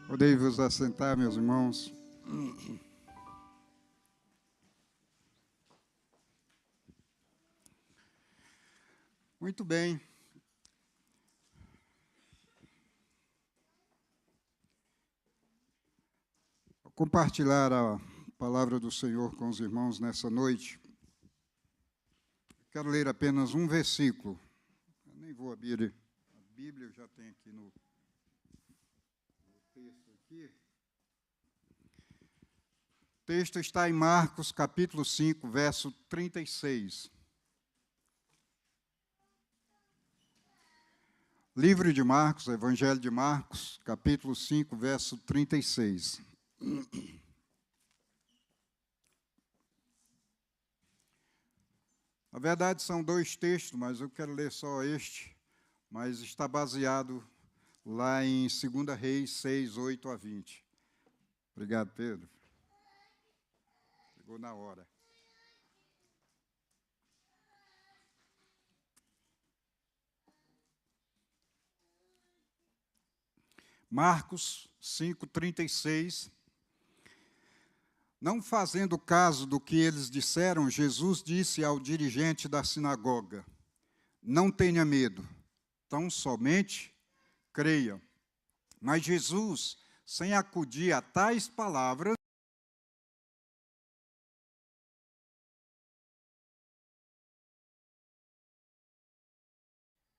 Podei vos assentar, meus irmãos. Muito bem. Vou compartilhar a palavra do Senhor com os irmãos nessa noite. Quero ler apenas um versículo. Eu nem vou abrir a Bíblia, eu já tenho aqui no texto aqui. O texto está em Marcos, capítulo 5, verso 36. Livro de Marcos, Evangelho de Marcos, capítulo 5, verso 36. Na verdade, são dois textos, mas eu quero ler só este, mas está baseado lá em 2 Reis 6, 8 a 20. Obrigado, Pedro. Chegou na hora. Marcos 5, 36. Não fazendo caso do que eles disseram, Jesus disse ao dirigente da sinagoga: não tenha medo, tão somente creia. Mas Jesus, sem acudir a tais palavras,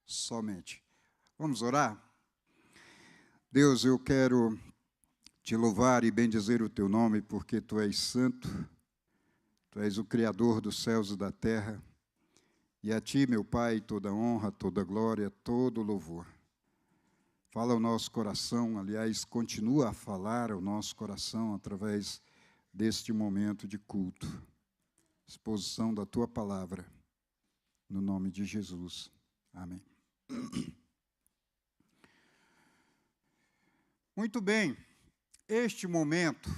somente. Vamos orar? Deus, eu quero te louvar e bendizer o teu nome, porque tu és santo, tu és o Criador dos céus e da terra, e a ti, meu Pai, toda honra, toda glória, todo louvor. Fala ao nosso coração, aliás, continua a falar ao nosso coração através deste momento de culto, exposição da tua palavra, no nome de Jesus. Amém. Muito bem, este momento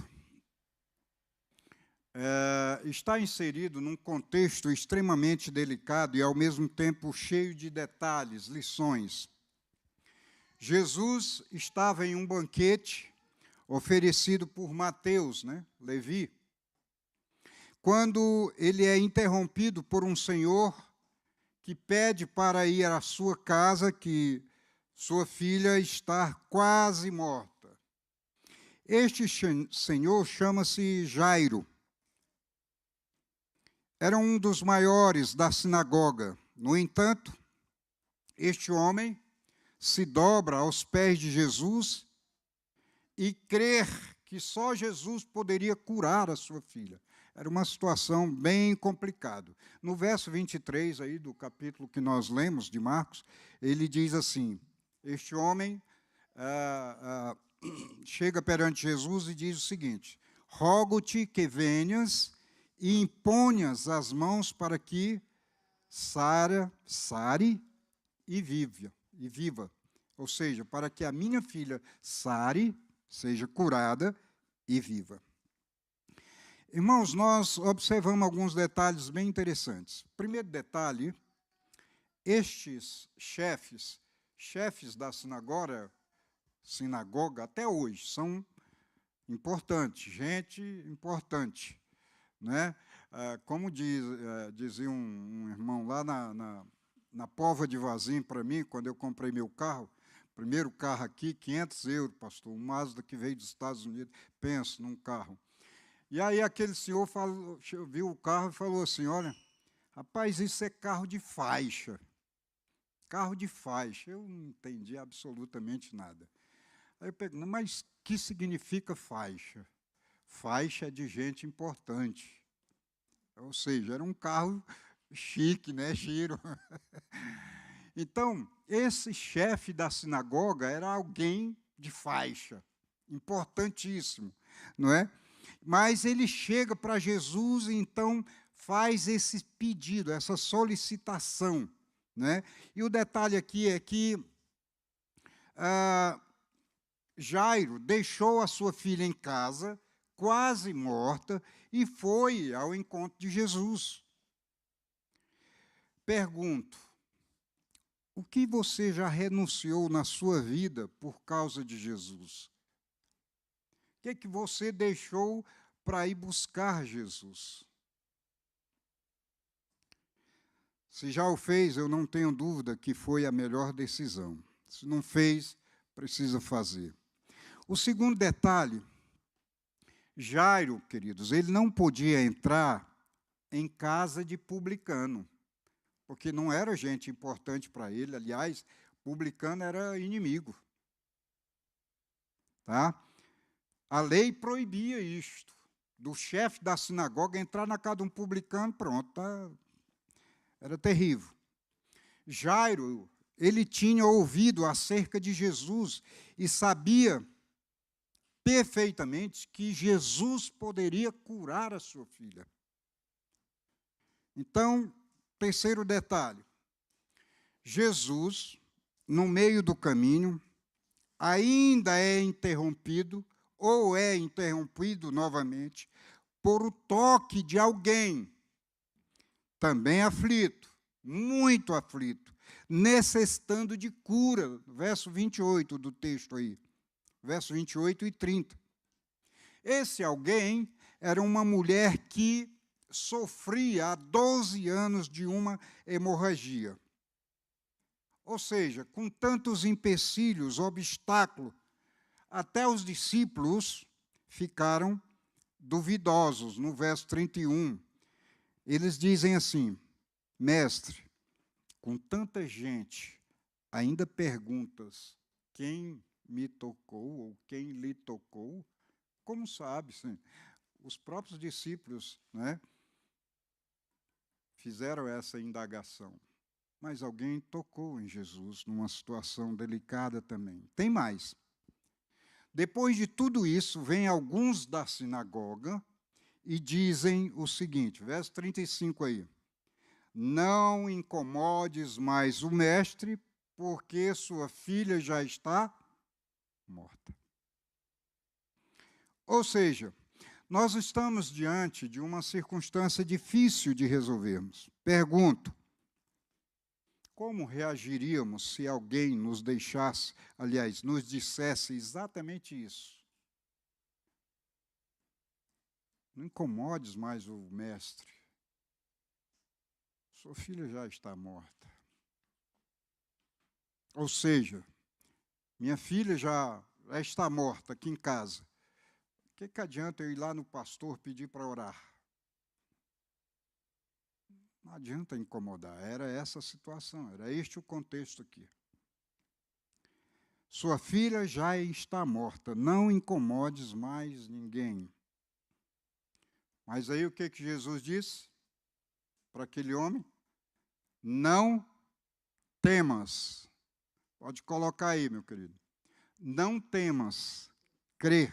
está inserido num contexto extremamente delicado e, ao mesmo tempo, cheio de detalhes, lições. Jesus estava em um banquete oferecido por Mateus, Levi, quando ele é interrompido por um senhor que pede para ir à sua casa, que sua filha está quase morta. Este senhor chama-se Jairo. Era um dos maiores da sinagoga. No entanto, este homem se dobra aos pés de Jesus e crer que só Jesus poderia curar a sua filha. Era uma situação bem complicada. No verso 23 aí do capítulo que nós lemos de Marcos, ele diz assim: este homem chega perante Jesus e diz o seguinte: rogo-te que venhas e imponhas as mãos para que sare e viva. Ou seja, para que a minha filha sare, seja curada e viva. Irmãos, nós observamos alguns detalhes bem interessantes. Primeiro detalhe, estes chefes da sinagoga até hoje são importantes, gente importante, né? Como dizia um irmão lá na Póvoa de Varzim para mim, quando eu comprei meu carro, primeiro carro aqui, 500 euros, pastor, um Mazda que veio dos Estados Unidos, penso num carro. E aí aquele senhor viu o carro e falou assim: olha, rapaz, isso é carro de faixa. Carro de faixa. Eu não entendi absolutamente nada. Aí eu perguntei: mas o que significa faixa? Faixa é de gente importante. Ou seja, era um carro chique, Chiro? Então, esse chefe da sinagoga era alguém de faixa, importantíssimo, não é? Mas ele chega para Jesus e então faz esse pedido, essa solicitação, né? E o detalhe aqui é que Jairo deixou a sua filha em casa, quase morta, e foi ao encontro de Jesus. Pergunto: o que você já renunciou na sua vida por causa de Jesus? que você deixou para ir buscar Jesus? Se já o fez, eu não tenho dúvida que foi a melhor decisão. Se não fez, precisa fazer. O segundo detalhe, Jairo, queridos, ele não podia entrar em casa de publicano, porque não era gente importante para ele. Aliás, publicano era inimigo. Tá? A lei proibia isto, do chefe da sinagoga entrar na casa de um publicano, pronto, tá? Era terrível. Jairo, ele tinha ouvido acerca de Jesus e sabia perfeitamente que Jesus poderia curar a sua filha. Então, terceiro detalhe, Jesus, no meio do caminho, ainda é interrompido, ou é interrompido novamente, por o toque de alguém, também aflito, muito aflito, necessitando de cura, verso 28 do texto aí, verso 28 e 30. Esse alguém era uma mulher que sofria há 12 anos de uma hemorragia. Ou seja, com tantos empecilhos, obstáculos, até os discípulos ficaram duvidosos. No verso 31, eles dizem assim: mestre, com tanta gente, ainda perguntas quem me tocou ou quem lhe tocou? Como sabe? Sim? Os próprios discípulos, né, fizeram essa indagação. Mas alguém tocou em Jesus numa situação delicada também. Tem mais. Depois de tudo isso, vêm alguns da sinagoga e dizem o seguinte, verso 35 aí: não incomodes mais o mestre, porque sua filha já está morta. Ou seja, nós estamos diante de uma circunstância difícil de resolvermos. Pergunto, como reagiríamos se alguém nos deixasse, aliás, nos dissesse exatamente isso? Não incomodes mais o mestre. Sua filha já está morta. Ou seja, minha filha já está morta aqui em casa. O que adianta eu ir lá no pastor pedir para orar? Não adianta incomodar. Era essa a situação, era este o contexto aqui. Sua filha já está morta, não incomodes mais ninguém. Mas aí o que Jesus disse para aquele homem? Não temas. Pode colocar aí, meu querido. Não temas, crer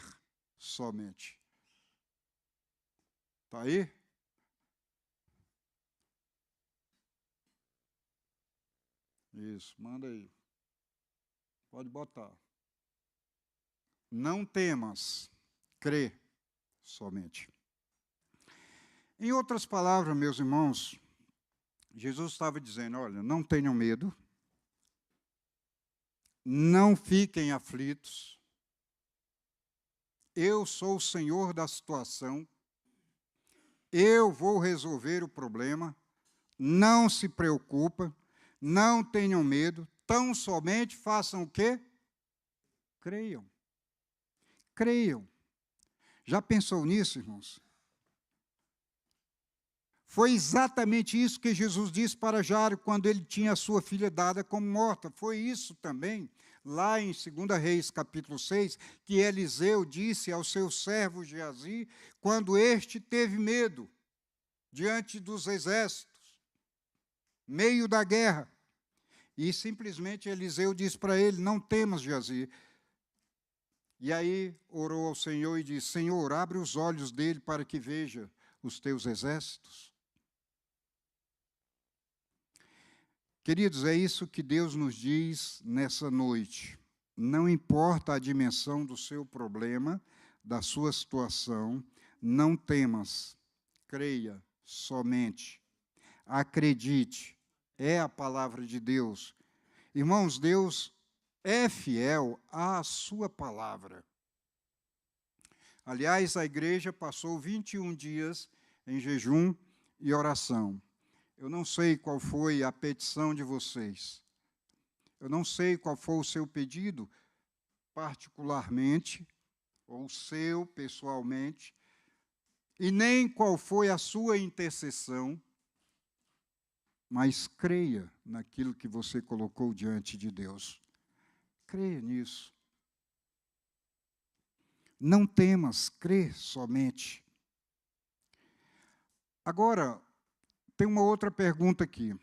somente. Está aí? Isso, manda aí. Pode botar. Não temas, crê somente. Em outras palavras, meus irmãos, Jesus estava dizendo, olha, não tenham medo, não fiquem aflitos, eu sou o Senhor da situação, eu vou resolver o problema, não se preocupa, não tenham medo, tão somente façam o quê? Creiam. Creiam. Já pensou nisso, irmãos? Foi exatamente isso que Jesus disse para Jairo quando ele tinha a sua filha dada como morta. Foi isso também, lá em 2 Reis, capítulo 6, que Eliseu disse ao seu servo Geazi, quando este teve medo diante dos exércitos, meio da guerra. E simplesmente Eliseu disse para ele, não temas, Geazi. E aí orou ao Senhor e disse, Senhor, abre os olhos dele para que veja os teus exércitos. Queridos, é isso que Deus nos diz nessa noite. Não importa a dimensão do seu problema, da sua situação, não temas, creia somente, acredite, é a palavra de Deus. Irmãos, Deus é fiel à sua palavra. Aliás, a igreja passou 21 dias em jejum e oração. Eu não sei qual foi a petição de vocês. Eu não sei qual foi o seu pedido, particularmente, ou o seu, pessoalmente, e nem qual foi a sua intercessão, mas creia naquilo que você colocou diante de Deus. Creia nisso. Não temas, crê somente. Agora, tem uma outra pergunta aqui.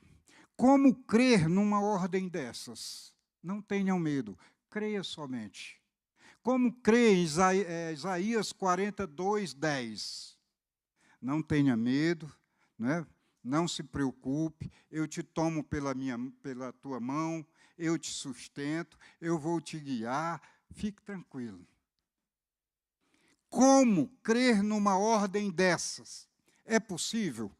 Como crer numa ordem dessas? Não tenham medo, creia somente. Como crê em Isaías 42, 10? Não tenha medo, né? Não se preocupe, eu te tomo pela tua mão, eu te sustento, eu vou te guiar, fique tranquilo. Como crer numa ordem dessas? É possível?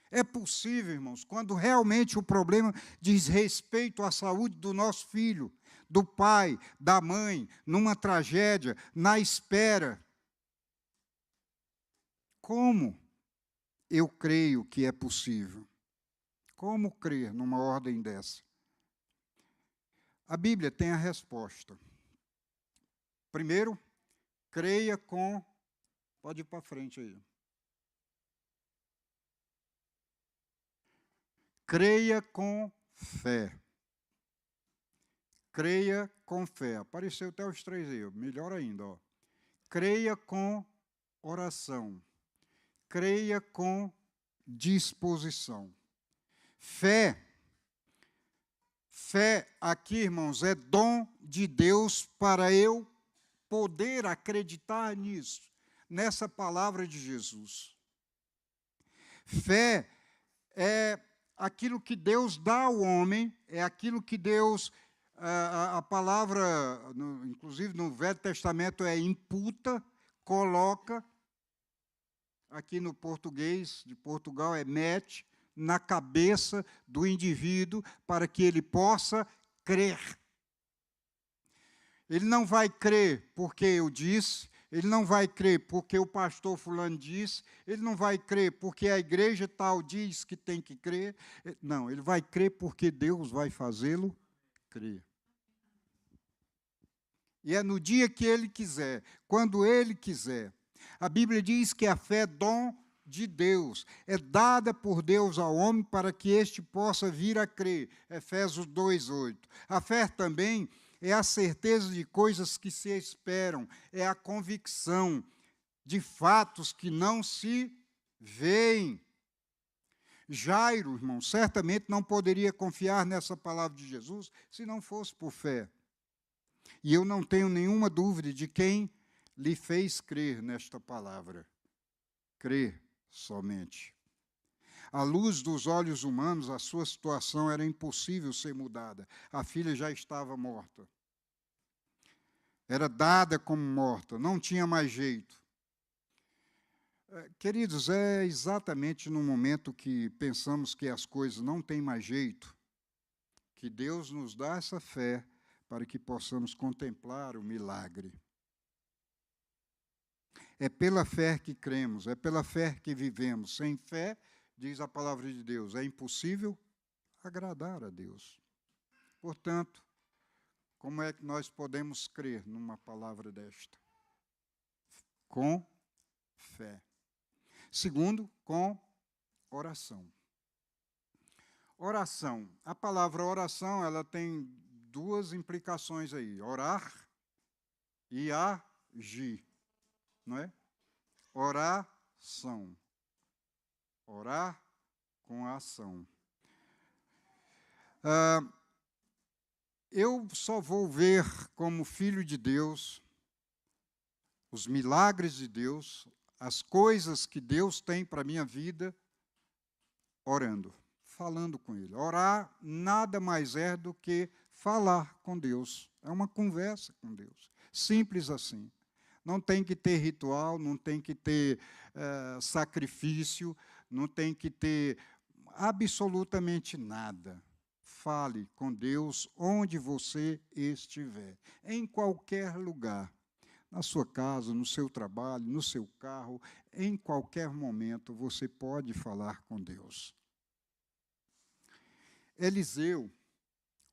É possível, irmãos, quando realmente o problema diz respeito à saúde do nosso filho, do pai, da mãe, numa tragédia, na espera. Como eu creio que é possível? Como crer numa ordem dessa? A Bíblia tem a resposta. Primeiro, creia com... Pode ir para frente aí. Creia com fé. Creia com fé. Apareceu até os 3 aí, melhor ainda. Ó. Creia com oração. Creia com disposição. Fé aqui, irmãos, é dom de Deus para eu poder acreditar nisso, nessa palavra de Jesus. Fé é aquilo que Deus dá ao homem, é aquilo que Deus, a palavra, inclusive no Velho Testamento, é imputa, coloca, aqui no português de Portugal é mete, na cabeça do indivíduo para que ele possa crer. Ele não vai crer porque eu disse, ele não vai crer porque o pastor fulano disse, ele não vai crer porque a igreja tal diz que tem que crer. Não, ele vai crer porque Deus vai fazê-lo crer. E é no dia que ele quiser, quando ele quiser. A Bíblia diz que a fé é dom de Deus, é dada por Deus ao homem para que este possa vir a crer. Efésios 2:8. A fé também é a certeza de coisas que se esperam, é a convicção de fatos que não se veem. Jairo, irmão, certamente não poderia confiar nessa palavra de Jesus se não fosse por fé. E eu não tenho nenhuma dúvida de quem lhe fez crer nesta palavra. Crer somente. À luz dos olhos humanos, a sua situação era impossível ser mudada. A filha já estava morta. Era dada como morta, não tinha mais jeito. Queridos, é exatamente no momento que pensamos que as coisas não têm mais jeito, que Deus nos dá essa fé para que possamos contemplar o milagre. É pela fé que cremos, é pela fé que vivemos. Sem fé, diz a palavra de Deus, é impossível agradar a Deus. Portanto, como é que nós podemos crer numa palavra desta? Com fé. Segundo, com oração. Oração. A palavra oração, ela tem 2 implicações aí. Orar e agir. Não é? Oração. Orar com ação. Eu só vou ver como filho de Deus os milagres de Deus, as coisas que Deus tem para a minha vida, orando, falando com Ele. Orar nada mais é do que falar com Deus. É uma conversa com Deus. Simples assim. Não tem que ter ritual, não tem que ter sacrifício, não tem que ter absolutamente nada. Fale com Deus onde você estiver, em qualquer lugar. na sua casa, no seu trabalho, no seu carro, em qualquer momento você pode falar com Deus. Eliseu,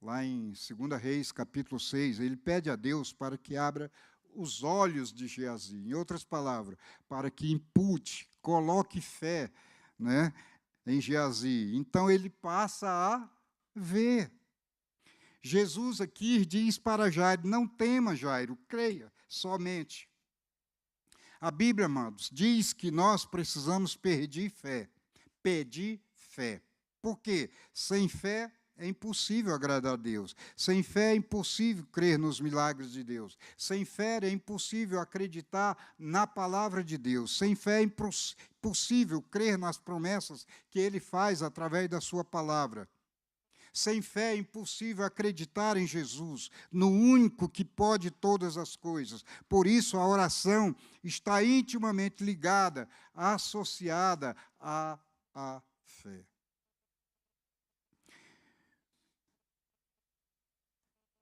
lá em 2 Reis, capítulo 6, ele pede a Deus para que abra os olhos de Geazi. Em outras palavras, para que impute, coloque fé, né, em Geazi. Então, ele passa a ver. Jesus aqui diz para Jairo, não tema, Jairo, creia somente. A Bíblia, amados, diz que nós precisamos pedir fé. Pedir fé. Por quê? Sem fé é impossível agradar a Deus. Sem fé é impossível crer nos milagres de Deus. Sem fé é impossível acreditar na palavra de Deus. Sem fé é impossível crer nas promessas que Ele faz através da sua palavra. Sem fé é impossível acreditar em Jesus, no único que pode todas as coisas. Por isso, a oração está intimamente ligada, associada à fé.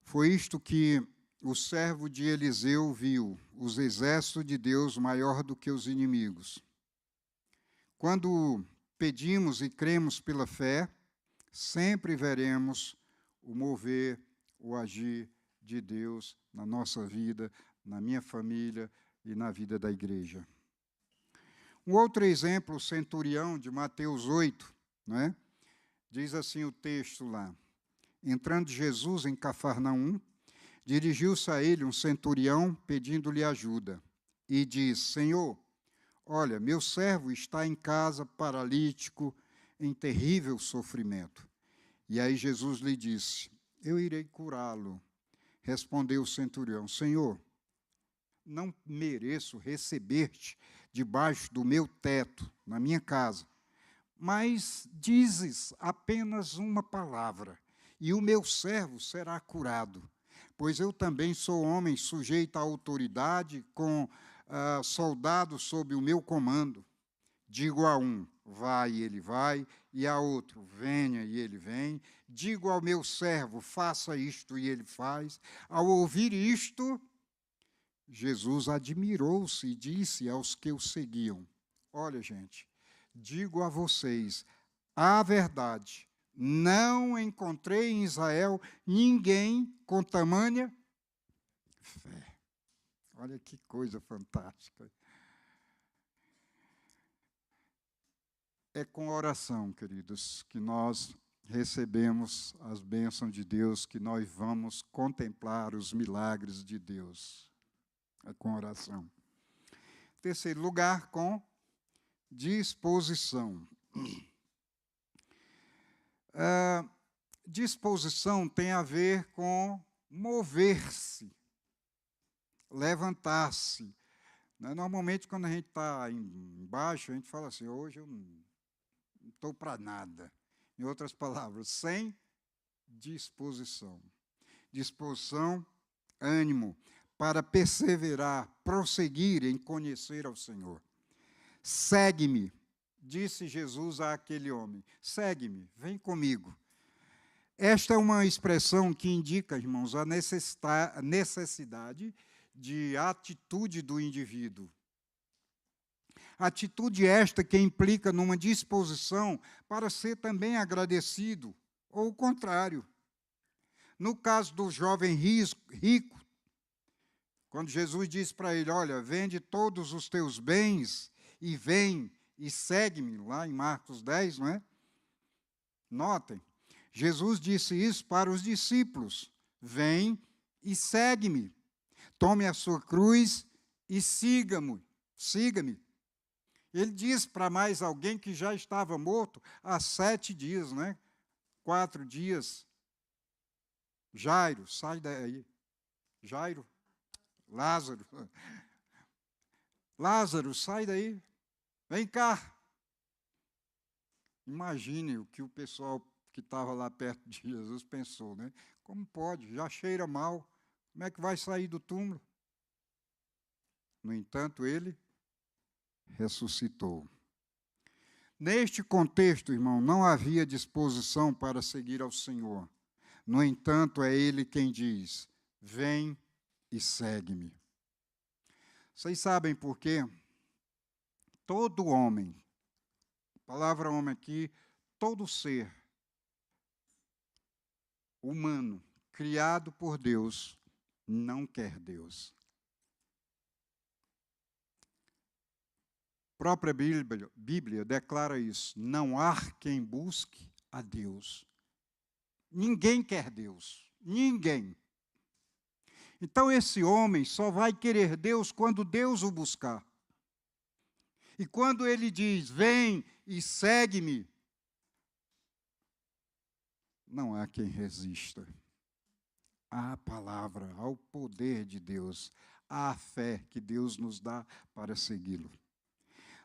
Foi isto que o servo de Eliseu viu, os exércitos de Deus maior do que os inimigos. Quando pedimos e cremos pela fé, sempre veremos o mover, o agir de Deus na nossa vida, na minha família e na vida da igreja. Um outro exemplo, o centurião de Mateus 8, né? Diz assim o texto lá. Entrando Jesus em Cafarnaum, dirigiu-se a ele um centurião pedindo-lhe ajuda. E diz, Senhor, olha, meu servo está em casa paralítico, em terrível sofrimento. E aí Jesus lhe disse, eu irei curá-lo. Respondeu o centurião, Senhor, não mereço receber-te debaixo do meu teto, na minha casa, mas dizes apenas uma palavra, e o meu servo será curado. Pois eu também sou homem sujeito à autoridade, com soldados sob o meu comando. Digo a um, vai e ele vai, e a outro, venha e ele vem. Digo ao meu servo, faça isto e ele faz. Ao ouvir isto, Jesus admirou-se e disse aos que o seguiam, olha, gente, digo a vocês, a verdade, não encontrei em Israel ninguém com tamanha fé. Olha que coisa fantástica. É com oração, queridos, que nós recebemos as bênçãos de Deus, que nós vamos contemplar os milagres de Deus. É com oração. Terceiro lugar, com disposição. Disposição tem a ver com mover-se, levantar-se. Normalmente, quando a gente está embaixo, a gente fala assim, hoje eu não estou para nada. Em outras palavras, sem disposição. Disposição, ânimo, para perseverar, prosseguir em conhecer ao Senhor. Segue-me, disse Jesus àquele homem. Segue-me, vem comigo. Esta é uma expressão que indica, irmãos, a necessidade de atitude do indivíduo. Atitude esta que implica numa disposição para ser também agradecido, ou o contrário. No caso do jovem rico, quando Jesus disse para ele, olha, vende todos os teus bens e vem e segue-me, lá em Marcos 10, não é? Notem, Jesus disse isso para os discípulos, vem e segue-me, tome a sua cruz e siga-me. Ele diz para mais alguém que já estava morto há 7 dias, né? 4 dias. Jairo, sai daí. Jairo, Lázaro. Lázaro, sai daí. Vem cá. Imagine o que o pessoal que estava lá perto de Jesus pensou, né? Como pode? Já cheira mal. Como é que vai sair do túmulo? No entanto, ele ressuscitou. Neste contexto, irmão, não havia disposição para seguir ao Senhor. No entanto, é Ele quem diz, vem e segue-me. Vocês sabem por quê? Todo homem, a palavra homem aqui, todo ser humano, criado por Deus, não quer Deus. A própria Bíblia declara isso. Não há quem busque a Deus. Ninguém quer Deus. Ninguém. Então esse homem só vai querer Deus quando Deus o buscar. E quando ele diz, vem e segue-me, não há quem resista à palavra, ao poder de Deus, à fé que Deus nos dá para segui-lo.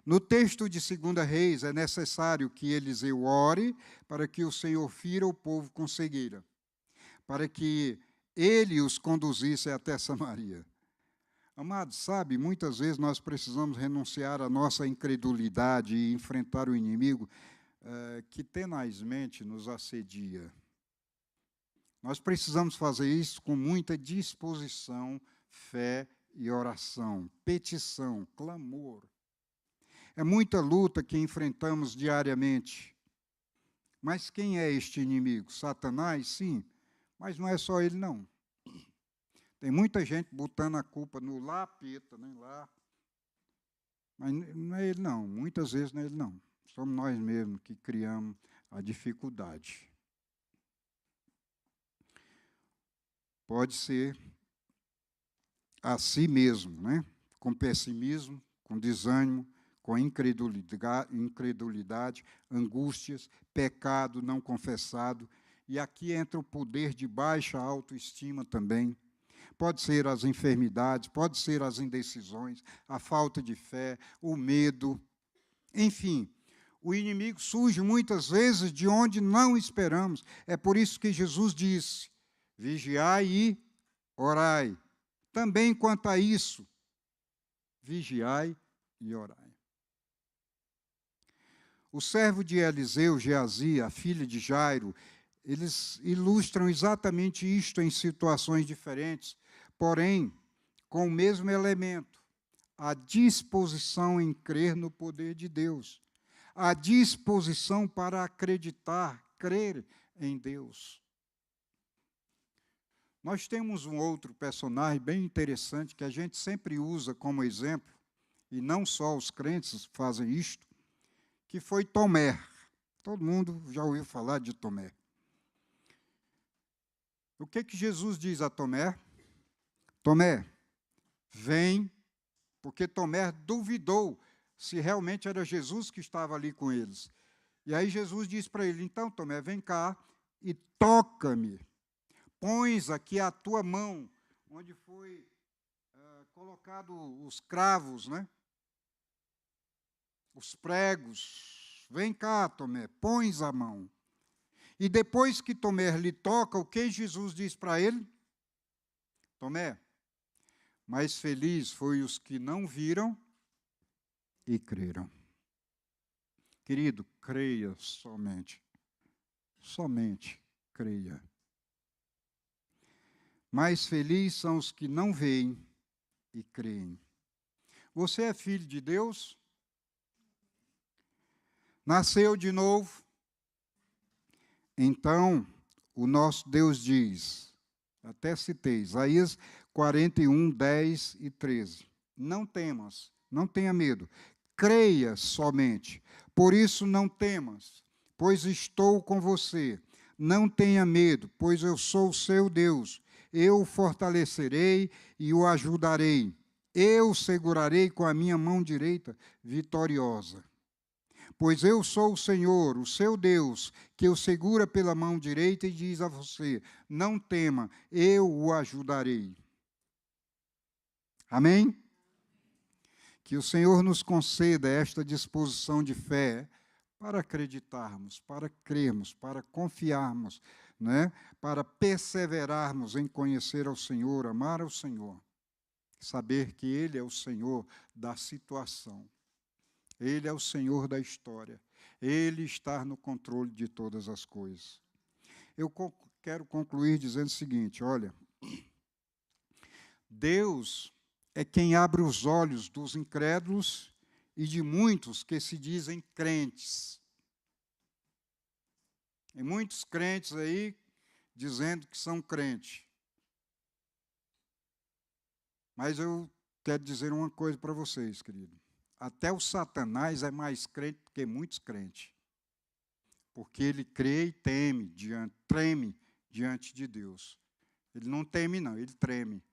No texto de 2 Reis, é necessário que Eliseu ore para que o Senhor fira o povo com cegueira, para que ele os conduzisse até Samaria. Amados, sabe, muitas vezes nós precisamos renunciar à nossa incredulidade e enfrentar o inimigo que tenazmente nos assedia. Nós precisamos fazer isso com muita disposição, fé e oração, petição, clamor. É muita luta que enfrentamos diariamente. Mas quem é este inimigo? Satanás, sim, mas não é só ele, não. Tem muita gente botando a culpa no lapeta, nem lá. Mas não é ele, não. Muitas vezes não é ele, não. Somos nós mesmos que criamos a dificuldade. Pode ser a si mesmo, né? Com pessimismo, com desânimo, com incredulidade, angústias, pecado não confessado. E aqui entra o poder de baixa autoestima também. Pode ser as enfermidades, pode ser as indecisões, a falta de fé, o medo. Enfim, o inimigo surge muitas vezes de onde não esperamos. É por isso que Jesus disse, vigiai e orai. Também quanto a isso, vigiai e orai. O servo de Eliseu, Geazi, a filha de Jairo, eles ilustram exatamente isto em situações diferentes, porém, com o mesmo elemento, a disposição em crer no poder de Deus, a disposição para acreditar, crer em Deus. Nós temos um outro personagem bem interessante que a gente sempre usa como exemplo, e não só os crentes fazem isto, que foi Tomé. Todo mundo já ouviu falar de Tomé. O que Jesus diz a Tomé? Tomé, vem, porque Tomé duvidou se realmente era Jesus que estava ali com eles. E aí Jesus diz para ele, então, Tomé, vem cá e toca-me. Pões aqui a tua mão, onde foi colocado os cravos, né? Os pregos. Vem cá, Tomé, pões a mão. E depois que Tomé lhe toca, o que Jesus diz para ele? Tomé, mais feliz foi os que não viram e creram. Querido, creia somente. Somente creia. Mais felizes são os que não veem e creem. Você é filho de Deus? Nasceu de novo? Então, o nosso Deus diz, até citei, Isaías 41, 10 e 13. Não temas, não tenha medo, creia somente. Por isso não temas, pois estou com você. Não tenha medo, pois eu sou o seu Deus. Eu o fortalecerei e o ajudarei. Eu o segurarei com a minha mão direita vitoriosa. Pois eu sou o Senhor, o seu Deus, que o segura pela mão direita e diz a você, não tema, eu o ajudarei. Amém? Que o Senhor nos conceda esta disposição de fé para acreditarmos, para crermos, para confiarmos, né? Para perseverarmos em conhecer ao Senhor, amar ao Senhor, saber que Ele é o Senhor da situação. Ele é o Senhor da história. Ele está no controle de todas as coisas. Eu quero concluir dizendo o seguinte, olha, Deus é quem abre os olhos dos incrédulos e de muitos que se dizem crentes. Tem muitos crentes aí dizendo que são crentes. Mas eu quero dizer uma coisa para vocês, querido. Até o Satanás é mais crente do que muitos crentes. Porque ele crê e treme diante de Deus. Ele não teme, não, ele treme.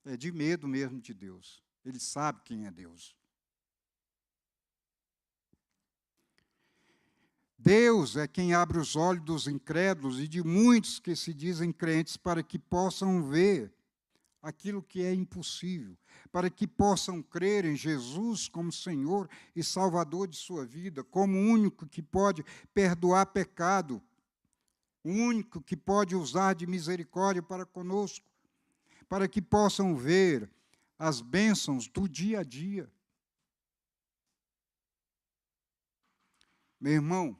É de medo mesmo de Deus. Ele sabe quem é Deus. Deus é quem abre os olhos dos incrédulos e de muitos que se dizem crentes para que possam ver aquilo que é impossível, para que possam crer em Jesus como Senhor e Salvador de sua vida, como o único que pode perdoar pecado, o único que pode usar de misericórdia para conosco, para que possam ver as bênçãos do dia a dia. Meu irmão,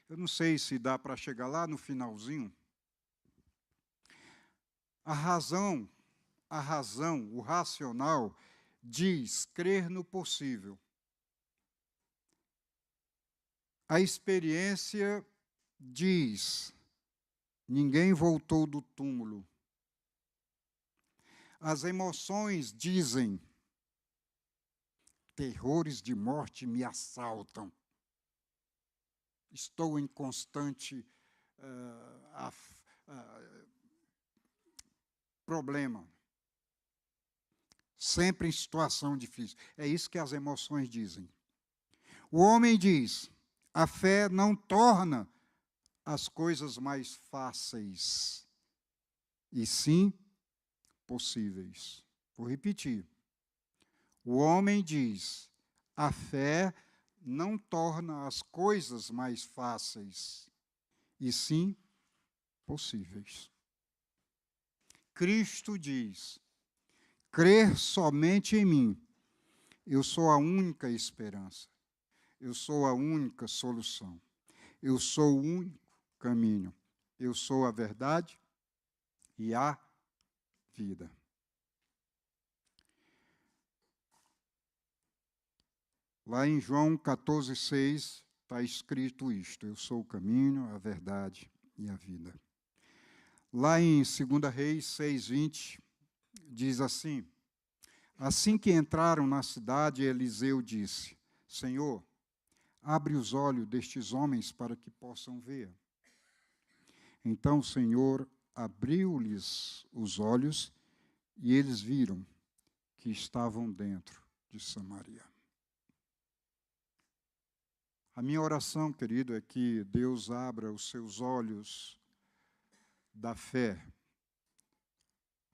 eu não sei se dá para chegar lá no finalzinho. A razão, o racional, diz crer no possível. A experiência diz, ninguém voltou do túmulo. As emoções dizem, terrores de morte me assaltam. Estou em constante problema. Sempre em situação difícil. É isso que as emoções dizem. O homem diz, a fé não torna as coisas mais fáceis, e sim possíveis. Vou repetir. O homem diz, a fé não torna as coisas mais fáceis, e sim possíveis. Cristo diz, crer somente em mim, eu sou a única esperança, eu sou a única solução, eu sou o único caminho, eu sou a verdade e a vida. Lá em João 14,6 está escrito isto, eu sou o caminho, a verdade e a vida. Lá em 2 Reis 6,20, diz assim, assim que entraram na cidade, Eliseu disse, Senhor, abre os olhos destes homens para que possam ver. Então o Senhor abriu-lhes os olhos e eles viram que estavam dentro de Samaria. A minha oração, querido, é que Deus abra os seus olhos da fé,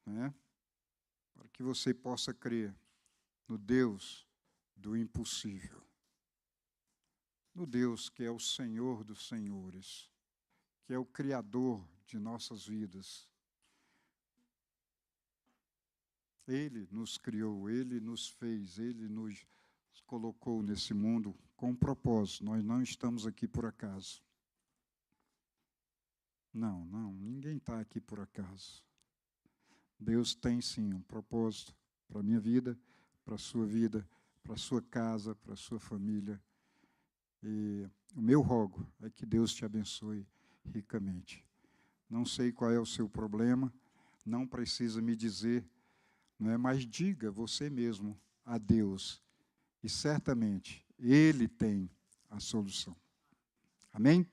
né? Para que você possa crer no Deus do impossível, no Deus que é o Senhor dos senhores, que é o Criador de nossas vidas. Ele nos criou, Ele nos fez, Ele nos colocou nesse mundo com um propósito. Nós não estamos aqui por acaso. Não, ninguém está aqui por acaso. Deus tem sim um propósito para a minha vida, para a sua casa, para a sua família. E o meu rogo é que Deus te abençoe ricamente. Não sei qual é o seu problema, não precisa me dizer, não é? Mas diga você mesmo a Deus, e certamente Ele tem a solução. Amém?